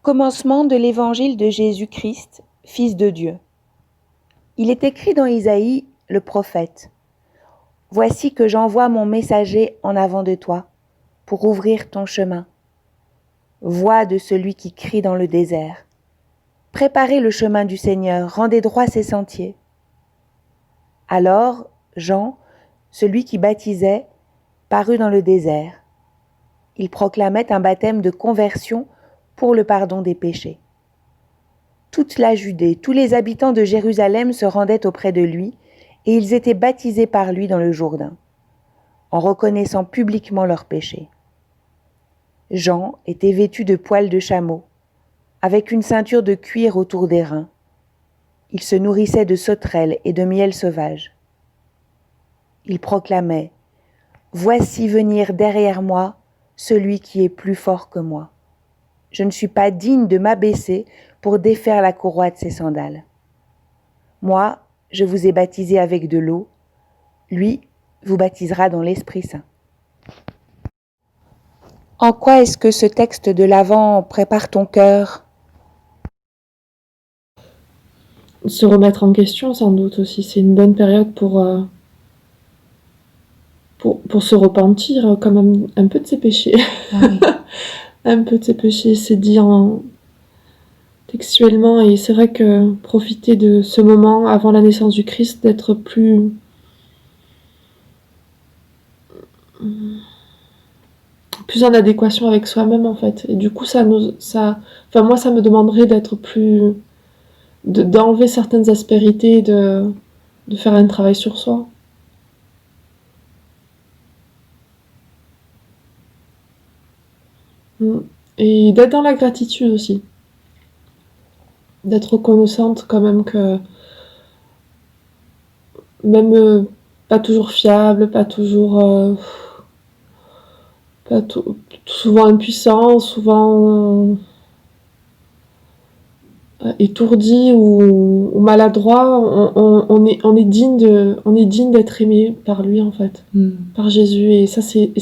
Commencement de l'évangile de Jésus-Christ, Fils de Dieu. Il est écrit dans Isaïe, le prophète: « Voici que j'envoie mon messager en avant de toi, pour ouvrir ton chemin. Voix de celui qui crie dans le désert. Préparez le chemin du Seigneur, rendez droit ses sentiers. » Alors Jean, celui qui baptisait, parut dans le désert. Il proclamait un baptême de conversion pour le pardon des péchés. Toute la Judée, tous les habitants de Jérusalem se rendaient auprès de lui, et ils étaient baptisés par lui dans le Jourdain, en reconnaissant publiquement leurs péchés. Jean était vêtu de poils de chameau, avec une ceinture de cuir autour des reins. Il se nourrissait de sauterelles et de miel sauvage. Il proclamait: « Voici venir derrière moi celui qui est plus fort que moi. Je ne suis pas digne de m'abaisser pour défaire la courroie de ses sandales. Moi, je vous ai baptisé avec de l'eau, lui vous baptisera dans l'Esprit Saint. » En quoi est-ce que ce texte de l'Avent prépare ton cœur? Se remettre en question, sans doute aussi. C'est une bonne période pour se repentir quand même un peu de ses péchés. Ah oui. Un peu de ses péchés, c'est dit textuellement, et c'est vrai que profiter de ce moment avant la naissance du Christ, d'être plus en adéquation avec soi-même, en fait. Et du coup, moi, ça me demanderait d'être plus... d'enlever certaines aspérités, de faire un travail sur soi. Et d'être dans la gratitude aussi. D'être reconnaissante quand même que même pas toujours fiable, pas toujours souvent impuissant, souvent étourdi ou maladroit, on est digne d'être aimé par lui, en fait, par Jésus. Et ça c'est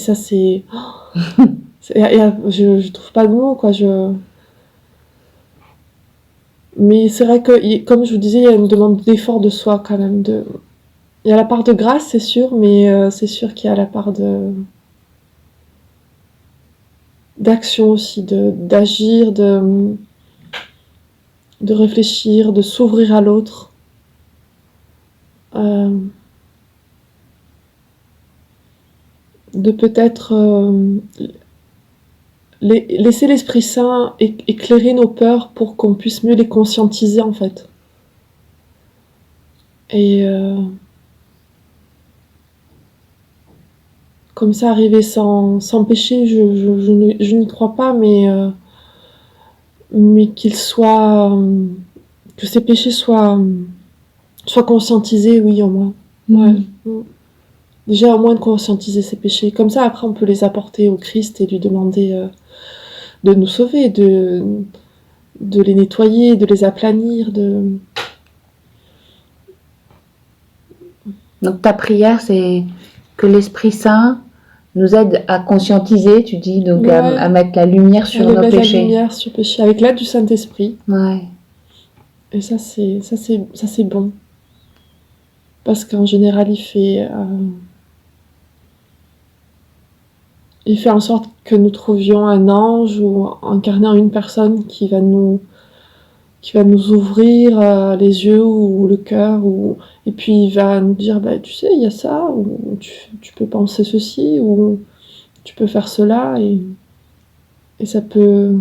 je trouve pas de mots, quoi. Mais c'est vrai que, comme je vous disais, il y a une demande d'effort de soi quand même. Il y a la part de grâce, c'est sûr, mais c'est sûr qu'il y a la part d'action aussi, d'agir, de réfléchir, de s'ouvrir à l'autre. De peut-être laisser l'Esprit Saint éclairer nos peurs pour qu'on puisse mieux les conscientiser, en fait. Et comme ça, arriver sans péché, je n'y crois pas, mais que ces péchés soient conscientisés, oui, au moins. Ouais. Déjà, au moins de conscientiser ces péchés. Comme ça, après, on peut les apporter au Christ et lui demander de nous sauver, de les nettoyer, de les aplanir, Donc ta prière, c'est que l'Esprit Saint nous aide à conscientiser, tu dis, donc ouais, à mettre la lumière sur nos péchés. La lumière sur péché, avec l'aide du Saint-Esprit. Ouais. Et ça c'est bon. Parce qu'en général, il fait en sorte que nous trouvions un ange ou incarnant une personne qui va nous ouvrir les yeux ou le cœur, et puis il va nous dire, bah, tu sais, il y a ça, ou tu peux penser ceci, ou tu peux faire cela, et ça peut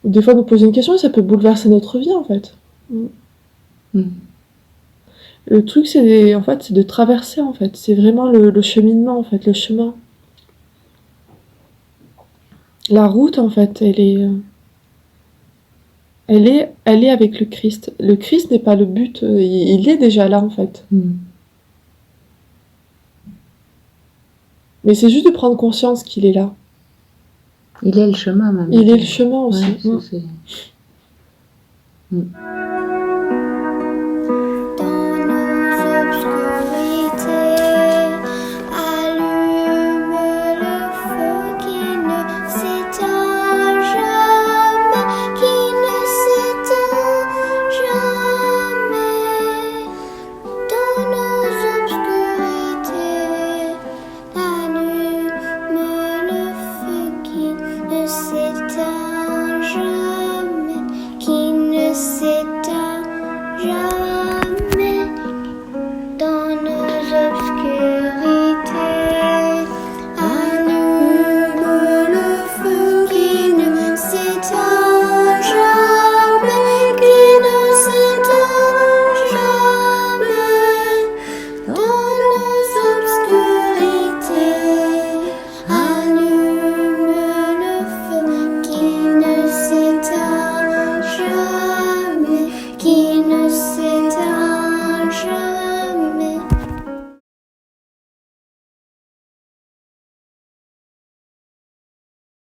des fois nous poser une question, et ça peut bouleverser notre vie, en fait. Le truc, c'est de traverser, en fait. C'est vraiment le cheminement, en fait, le chemin. La route, en fait, elle est avec le Christ. Le Christ n'est pas le but, il est déjà là, en fait. Mais c'est juste de prendre conscience qu'il est là. Il est le chemin, même. Il est le chemin aussi. Ouais,